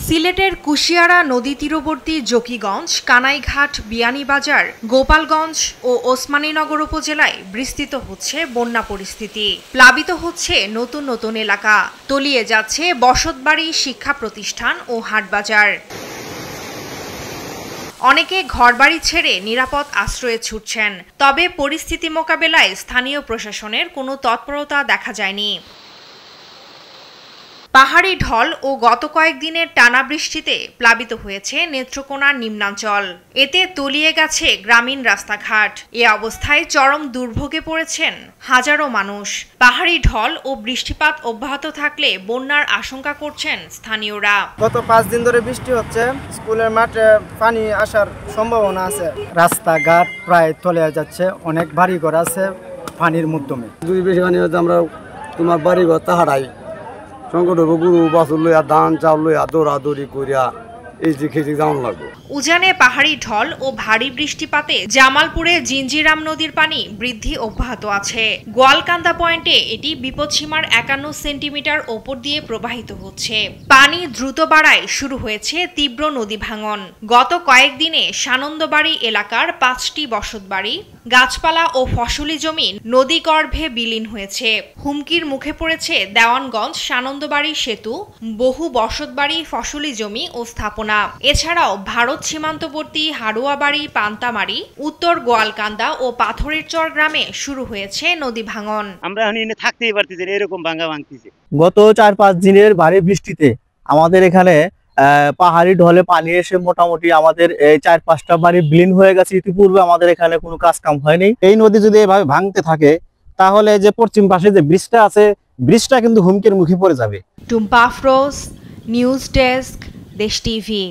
সিলেটের কুশিয়ারা নদী তীরবর্তী জকিগঞ্জ, কানাইঘাট, বিয়ানীবাজার, গোপালগঞ্জ ও ওসমানীনগর উপজেলায় বিস্তৃত হচ্ছে বন্যা পরিস্থিতি। প্লাবিত হচ্ছে নতুন নতুন এলাকা, তলিয়ে যাচ্ছে বসতবাড়ি, শিক্ষা প্রতিষ্ঠান ও হাটবাজার। অনেকে ঘরবাড়ি ছেড়ে নিরাপদ আশ্রয়ে ছুটছেন, তবে পরিস্থিতি মোকাবেলায় স্থানীয় প্রশাসনের কোনো তৎপরতা দেখা যায়নি। পাহাড়ি ঢল ও গত কয়েকদিনের টানা বৃষ্টিতে প্লাবিত হয়েছে নেত্রকোনার নিম্নাঞ্চল। এতে তলিয়ে গেছে গ্রামীণ রাস্তাঘাট। এ অবস্থায় চরম দুর্ভোগে পড়েছেন হাজারো মানুষ। পাহাড়ি ঢল ও বৃষ্টিপাত অব্যাহত থাকলে বন্যার আশঙ্কা করছেন স্থানীয়রা। গত 5 দিন ধরে বৃষ্টি হচ্ছে, স্কুলের মাঠে পানি আসার সম্ভাবনা আছে। রাস্তাঘাট প্রায় তলিয়ে যাচ্ছে, অনেক বাড়িঘর আছে পানির মাধ্যমে। যদি বেশি পানি হচ্ছে আমরা তোমার বাড়িঘর হারাই, সংকট হবে, গরু বাছুর লইয়া ধান চাউল লইয়া দৌড়াদৌড়ি করিয়া এই যে খেতে যেমন লাগবে। উজানে পাহাড়ি ঢল ও ভারী বৃষ্টিপাতে জামালপুরে জিঞ্জিরাম নদীর পানি বৃদ্ধি অব্যাহত আছে। গোয়ালকান্দা পয়েন্টে এটি বিপদসীমার 51 সেন্টিমিটার ওপর দিয়ে প্রবাহিত হচ্ছে। পানি দ্রুত বাড়ায় শুরু হয়েছে তীব্র নদী ভাঙন। গত কয়েকদিনে সানন্দবাড়ি এলাকার 5টি বসতবাড়ি, গাছপালা ও ফসলি জমি নদীগর্ভে বিলীন হয়েছে। হুমকির মুখে পড়েছে দেওয়ানগঞ্জ সানন্দবাড়ি সেতু, বহু বসতবাড়ি, ফসলি জমি ও স্থাপনা। এছাড়াও ভারত সীমান্তবর্তী হাড়ুয়াবাড়ি, পান্তামারি, উত্তর গোয়ালকান্দা ও পাথরের চর গ্রামে শুরু হয়েছে নদী ভাঙন। আমরা এখানে থাকতেই পারতেছি না, এরকম ভাঙা ভাঙতেছে। গত 4-5 দিনের ভারী বৃষ্টিতে আমাদের এখানে পাহাড়ি ঢলে পানি এসে মোটামুটি আমাদের এই 4-5টা বাড়ি বিলীন হয়ে গেছে। ইতিপূর্বে আমাদের এখানে কোনো কাজ কাম হয়নি। এই নদী যদি এভাবে ভাঙতে থাকে তাহলে যে পশ্চিম পাশে যে ব্রিজটা আছে, ব্রিজটা কিন্তু হুমকির মুখে পড়ে যাবে। টুম্পা আফরোজ, নিউজ ডেস্ক, দেশ টিভি।